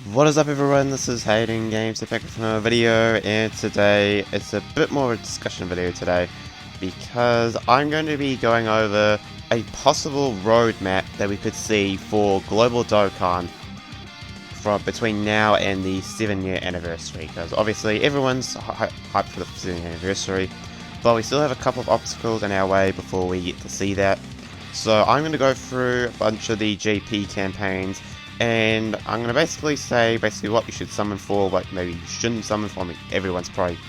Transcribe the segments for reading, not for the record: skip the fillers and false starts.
What is up everyone, this is Hayden Games, back with another video, and today it's a bit more of a discussion video today because I'm going to be going over a possible roadmap that we could see for Global Dokkan from between now and the 7-year anniversary, because obviously everyone's hyped for the 7-year anniversary, but we still have a couple of obstacles in our way before we get to see that. So I'm going to go through a bunch of the GP campaigns, and I'm going to basically say what you should summon for, what maybe you shouldn't summon for. I mean, everyone's probably,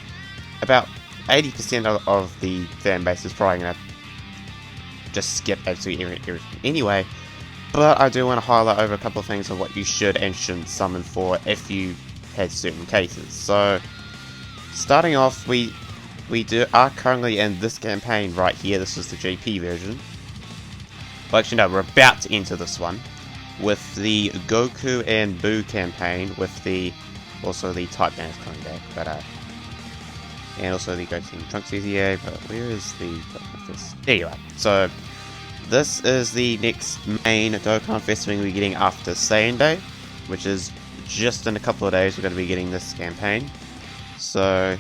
about 80% of the fan base is probably going to just skip absolutely everything anyway. But I do want to highlight over a couple of things of what you should and shouldn't summon for if you had certain cases. So, starting off, we are currently in this campaign right here. This is the GP version. Well, actually no, we're about to enter this one with the Goku and Buu campaign, with the also the type band is coming back, but and also the Goku and Trunks EZA. But where is the there you are. So this is the next main Dokkan Fest we're going to be getting after Saiyan Day, which is just in a couple of days. We're going to be getting this campaign. So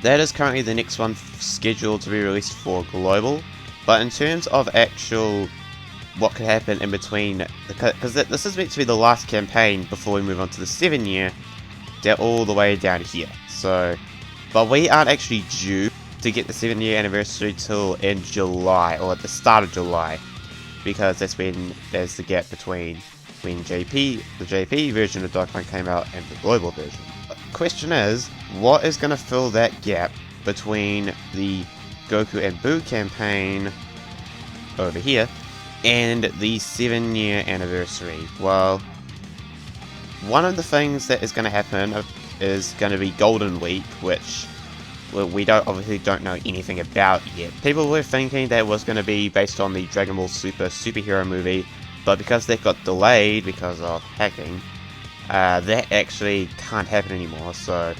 that is currently the next one scheduled to be released for Global. But in terms of actual what could happen in between, because this is meant to be the last campaign before we move on to the 7-year, down all the way down here. So, but we aren't actually due to get the 7-year anniversary till in July, or at the start of July, because that's when there's the gap between when the JP version of Dokkan came out and the global version. The question is, what is going to fill that gap between the Goku and Buu campaign over here and the 7-year anniversary? Well, one of the things that is going to happen is going to be Golden Week, which we obviously don't know anything about yet. People were thinking that it was going to be based on the Dragon Ball superhero movie, but because that got delayed because of hacking, that actually can't happen anymore. So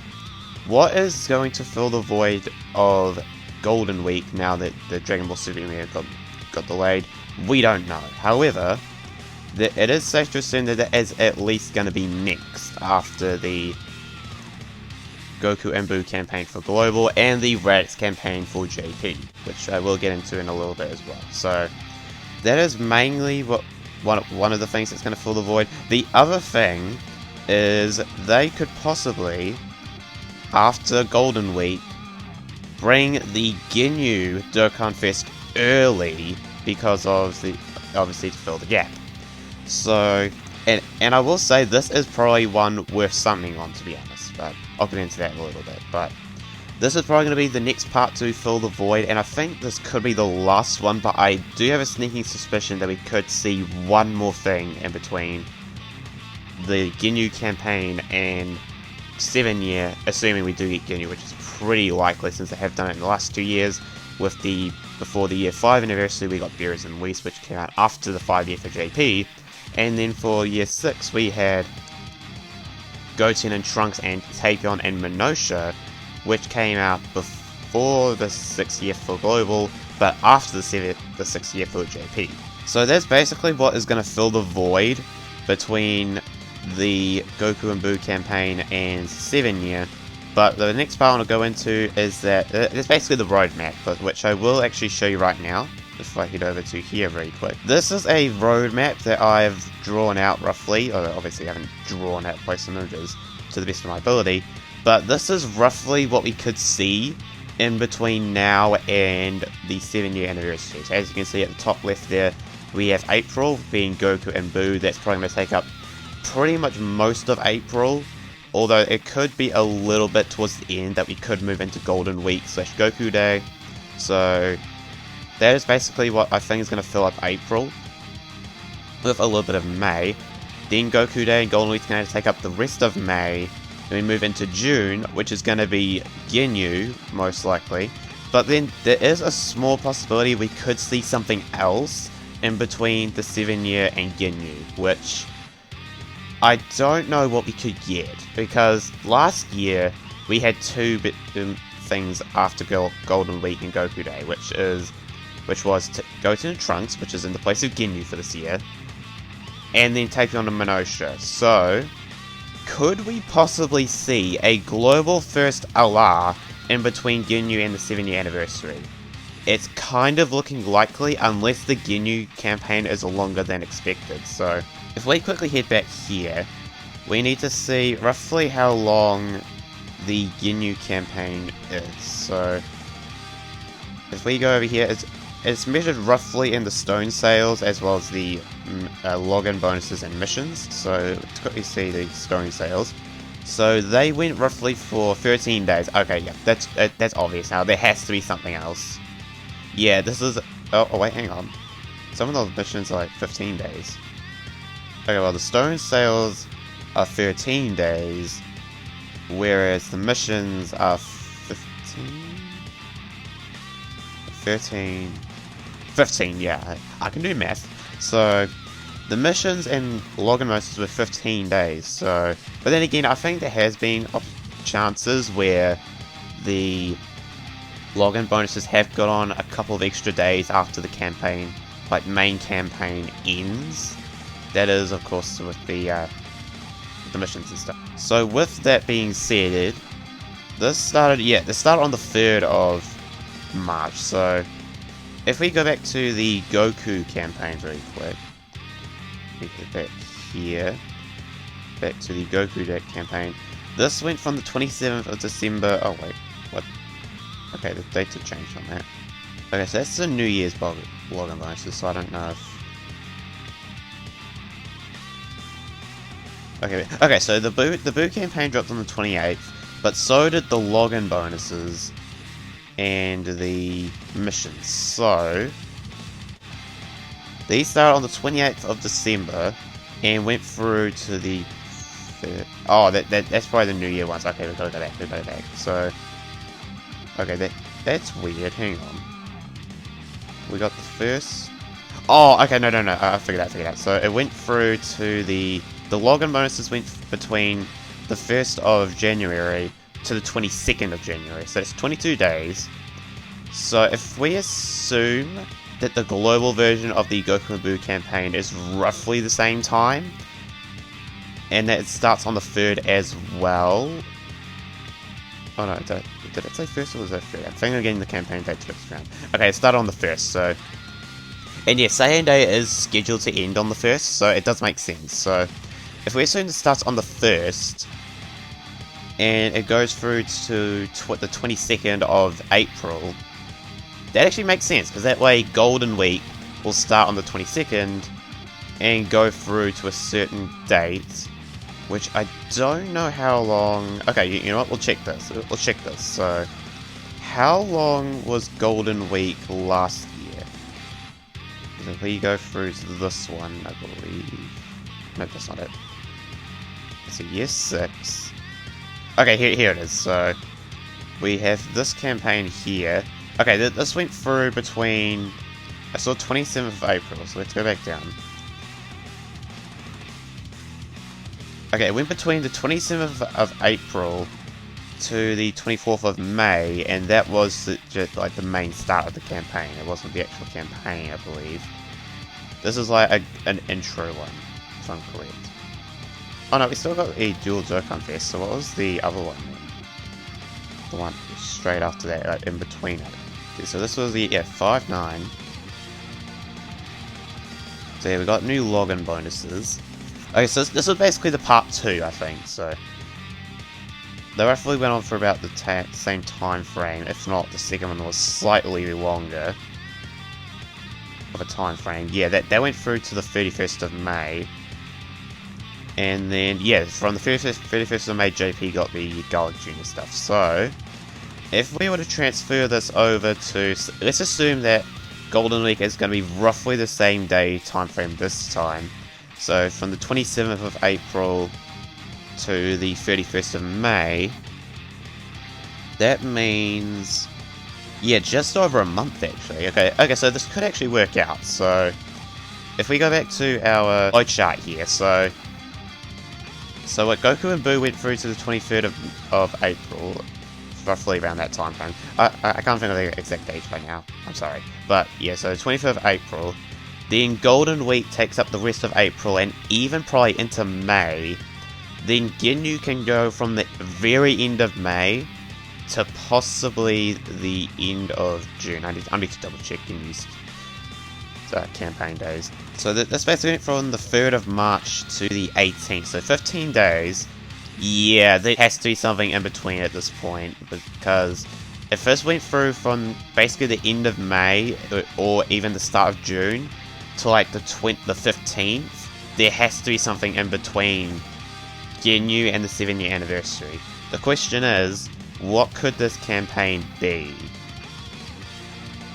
what is going to fill the void of Golden Week now that the Dragon Ball Super got delayed? We don't know. However, it is safe to assume that it is at least going to be next after the Goku and Buu campaign for Global and the Raditz campaign for JP, which I will get into in a little bit as well. So that is mainly one of the things that's going to fill the void. The other thing is they could possibly, after Golden Week, bring the Ginyu Dokkan Fest early because of the, obviously, to fill the gap. So, and I will say this is probably one worth summoning on, to be honest, but I'll get into that in a little bit. But this is probably going to be the next part to fill the void, and I think this could be the last one, but I do have a sneaking suspicion that we could see one more thing in between the Ginyu campaign and 7-year, assuming we do get Ginyu, which is pretty likely since they have done it in the last 2 years. With before the year 5 anniversary, we got Beerus and Whis, which came out after the 5-year for JP, and then for year 6 we had Goten and Trunks and Tapion and Minosha, which came out before the 6th year for Global, but after the 6th year for JP. So that's basically what is going to fill the void between the Goku and Buu campaign and 7-year. But the next part I want to go into is that it's basically the roadmap, which I will actually show you right now, if I head over to here very quick. This is a roadmap that I've drawn out roughly, although obviously I haven't drawn out by some images to the best of my ability, but this is roughly what we could see in between now and the 7-year anniversary. So as you can see at the top left there, we have April being Goku and Buu. That's probably going to take up pretty much most of April. Although it could be a little bit towards the end that we could move into Golden Week / Goku Day. So that is basically what I think is going to fill up April, with a little bit of May. Then Goku Day and Golden Week is going to take up the rest of May. Then we move into June, which is going to be Ginyu, most likely. But then there is a small possibility we could see something else in between the 7-year and Ginyu, which I don't know what we could get, because last year we had two things after Golden Week and Goku Day, which was Goten and Trunks, which is in the place of Ginyu for this year, and then taking on the Minosha. So, could we possibly see a global first LR in between Ginyu and the 7-year anniversary? It's kind of looking likely unless the Ginyu campaign is longer than expected. So, if we quickly head back here, we need to see roughly how long the Ginyu campaign is. So, if we go over here, it's measured roughly in the stone sales as well as the login bonuses and missions. So let's quickly see the stone sales. So they went roughly for 13 days. Okay, yeah, that's obvious now. There has to be something else. Yeah, this is... Oh, wait, hang on. Some of those missions are like 15 days. Okay, well, the stone sales are 13 days, whereas the missions are 15... 15, yeah, I can do math. So, the missions and login bonuses were 15 days, so... But then again, I think there has been chances where the login bonuses have got on a couple of extra days after the campaign, like main campaign ends. That is, of course, with the missions and stuff. So, with that being said, this started on the 3rd of March, so if we go back to the Goku campaign very quick, we get back here, back to the Goku campaign. This went from the 27th of December, oh wait, what? Okay, the dates have changed on that. Okay, so that's the New Year's login bonuses, so I don't know if... Okay, so the Buu campaign dropped on the 28th, but so did the login bonuses and the missions. So these started on the 28th of December and went through to the 3rd. Oh, that's probably the New Year ones. Okay, we've got to go back. So, okay, that's weird. Hang on. We got the first... Oh, okay, no, I figured out. So it went through to the login bonuses went between the 1st of January to the 22nd of January, so it's 22 days. So if we assume that the global version of the Goku and Buu campaign is roughly the same time, and that it starts on the 3rd as well... Oh no, did it say 1st or was it 3rd? I think I'm getting the campaign date flipped around. Okay, it started on the 1st, so... And yeah, Saiyan Day is scheduled to end on the 1st, so it does make sense. So, if we assume it starts on the 1st, and it goes through to the 22nd of April, that actually makes sense, because that way Golden Week will start on the 22nd and go through to a certain date, which I don't know how long... Okay, you know what, we'll check this. So, how long was Golden Week last year? If we go through to this one, I believe... No, that's not it. It's a year 6. Okay, here it is. So, we have this campaign here. Okay, this went through between... I saw 27th of April, so let's go back down. Okay, it went between the 27th of April to the 24th of May, and that was just like the main start of the campaign. It wasn't the actual campaign, I believe. This is like an intro one, if I'm correct. Oh no, we still got a dual Dokkan Fest, so what was the other one then? The one straight after that, like in between it. Okay, so this was the, 5-9. So yeah, we got new login bonuses. Okay, so this was basically the part 2, I think, so... They roughly went on for about the same time frame, if not the second one was slightly longer of a time frame. Yeah, that went through to the 31st of May. And then, yeah, from the 31st of May, JP got the Garlic Jr. stuff. So, if we were to transfer this over to... Let's assume that Golden Week is going to be roughly the same day time frame this time. So, from the 27th of April to the 31st of May, that means... Yeah, just over a month, actually. Okay, so this could actually work out. So, if we go back to our flow chart here, so what Goku and Buu went through to the 23rd of April, roughly around that time frame. I can't think of the exact date right now, I'm sorry. But, yeah, so the 25th of April, Then Golden Week takes up the rest of April and even probably into May. Then Ginyu can go from the very end of May to possibly the end of June. I need to double check Ginyu's campaign days. So that's basically went from the 3rd of March to the 18th. So 15 days. Yeah, there has to be something in between at this point, because it first went through from basically the end of May or even the start of June to like the 15th. There has to be something in between Ginyu and the 7-year anniversary. The question is, what could this campaign be?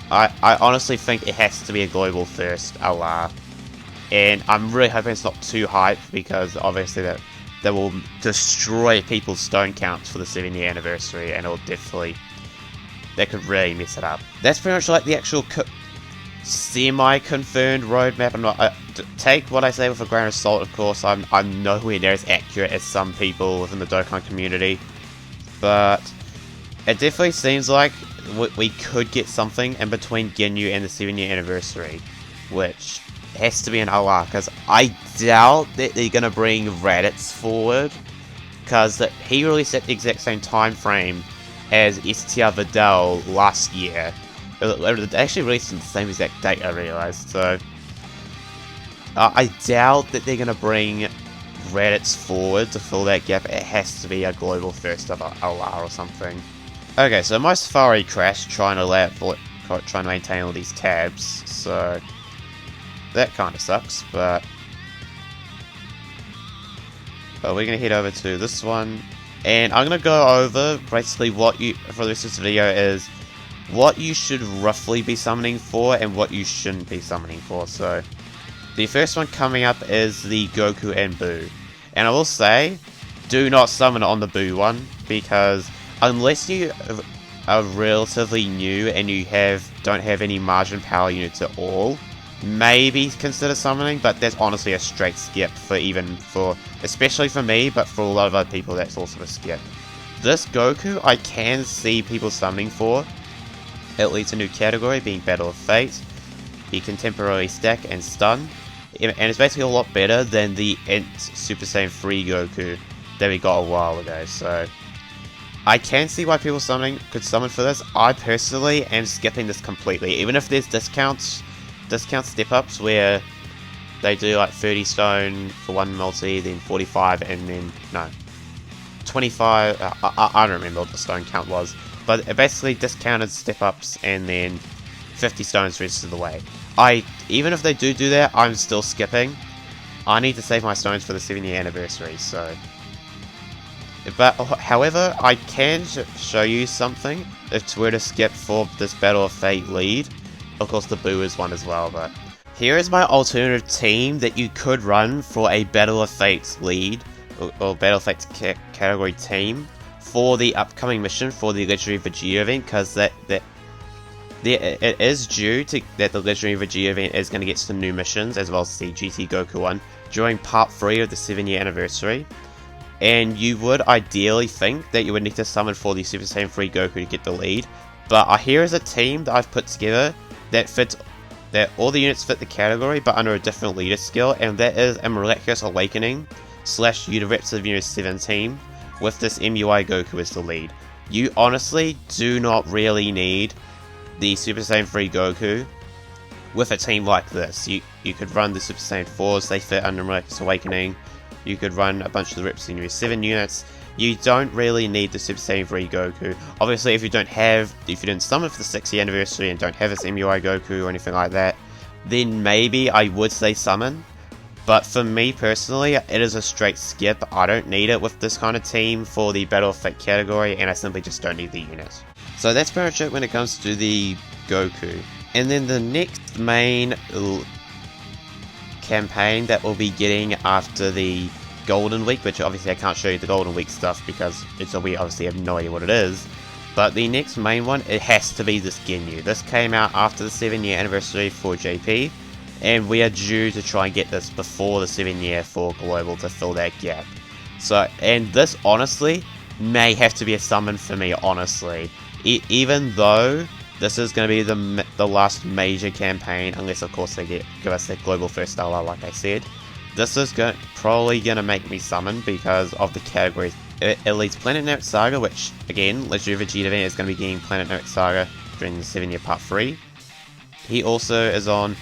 I honestly think it has to be a global first, and I'm really hoping it's not too hyped, because obviously that will destroy people's stone counts for the 7-year anniversary, and that could really mess it up. That's pretty much like the actual semi-confirmed roadmap. I'm not take what I say with a grain of salt, of course. I'm nowhere near as accurate as some people within the Dokkan community, but it definitely seems like we could get something in between Ginyu and the 7-year anniversary, which has to be an LR, because I doubt that they're gonna bring Raditz forward, because he released at the exact same time frame as STR Vidal last year. It actually released on the same exact date, I realized, so I doubt that they're gonna bring Raditz forward to fill that gap. It has to be a global first of LR or something. Okay, so my Safari crashed trying to maintain all these tabs, so that kind of sucks, but we're going to head over to this one, and I'm going to go over basically for the rest of this video is what you should roughly be summoning for and what you shouldn't be summoning for. So the first one coming up is the Goku and Buu, and I will say, do not summon on the Buu one, because unless you are relatively new and you don't have any margin power units at all, maybe consider summoning, but that's honestly a straight skip especially for me, but for a lot of other people that's also a skip. This Goku I can see people summoning for. It leads a new category, being Battle of Fate. He can temporarily stack and stun, and it's basically a lot better than the Int Super Saiyan 3 Goku that we got a while ago, so I can see why people could summon for this. I personally am skipping this completely, even if there's discount step-ups where they do like 30 stone for one multi, then 45, and then, no, 25, I don't remember what the stone count was, but it basically discounted step-ups and then 50 stones the rest of the way. Even if they do that, I'm still skipping. I need to save my stones for the 7-year anniversary, so. But, however, I can show you something if we were to skip for this Battle of Fate lead. Of course, the Buu is one as well, but here is my alternative team that you could run for a Battle of Fate lead, or Battle of Fate category team, for the upcoming mission for the Legendary Vegeta event, because it is due to that the Legendary Vegeta event is going to get some new missions, as well as the GT Goku one, during part 3 of the 7-year anniversary. And you would ideally think that you would need to summon for the Super Saiyan 3 Goku to get the lead, but here is a team that I've put together that all the units fit the category, but under a different leader skill, and that is a Miraculous Awakening / Universe of Unit 17 with this MUI Goku as the lead. You honestly do not really need the Super Saiyan 3 Goku with a team like this. You could run the Super Saiyan 4s, they fit under Miraculous Awakening. You could run a bunch of the Reps in your 7 units. You don't really need the Super Saiyan 3 Goku. Obviously, if you didn't summon for the 6th year anniversary and don't have this MUI Goku or anything like that, then maybe I would say summon. But for me personally, it is a straight skip. I don't need it with this kind of team for the Battle of Fate category, and I simply just don't need the unit. So that's pretty much it when it comes to the Goku. And then the next main campaign that we'll be getting after the Golden Week, which obviously I can't show you the Golden Week stuff because we obviously have no idea what it is, but the next main one, it has to be this Ginyu. This came out after the 7-year anniversary for JP, and we are due to try and get this before the 7-year for Global to fill that gap. So, and this honestly may have to be a summon for me, honestly. Even though This is going to be the last major campaign, unless of course they give us that global first star like I said. This is probably going to make me summon because of the categories. It leads Planet Note Saga, which again, Legendary Vegeta event is going to be getting Planet Note Saga during the 7-year part 3. He also is on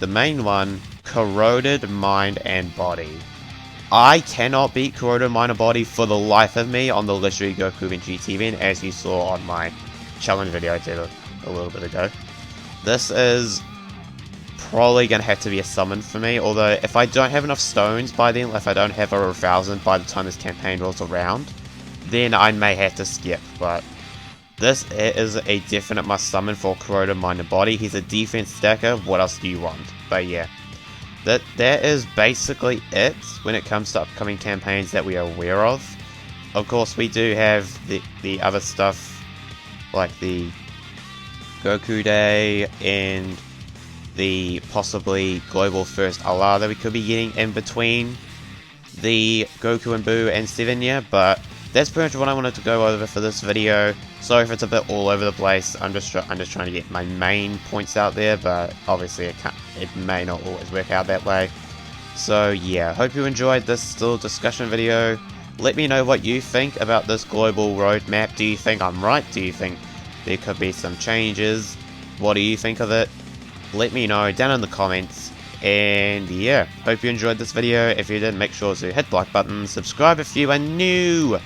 the main one, Corroded Mind and Body. I cannot beat Corroded Mind and Body for the life of me on the Legendary Goku and GT event, as you saw on my challenge video I did a little bit ago. This is probably going to have to be a summon for me, although if I don't have enough stones by then, if I don't have over 1,000 by the time this campaign rolls around, then I may have to skip, but this is a definite must summon for Corroded Mind and Body. He's a defense stacker, what else do you want? But yeah, that is basically it when it comes to upcoming campaigns that we are aware of. Of course, we do have the other stuff, like the Goku Day and the possibly global first Allah that we could be getting in between the Goku and Buu and 7-year, but that's pretty much what I wanted to go over for this video. Sorry if it's a bit all over the place. I'm just trying to get my main points out there, but obviously it may not always work out that way. So yeah, hope you enjoyed this little discussion video. Let me know what you think about this global roadmap. Do you think I'm right? Do you think there could be some changes? What do you think of it? Let me know down in the comments. And yeah, hope you enjoyed this video. If you did, make sure to hit the like button, subscribe if you are new,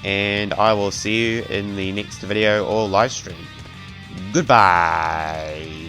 and I will see you in the next video or live stream. Goodbye!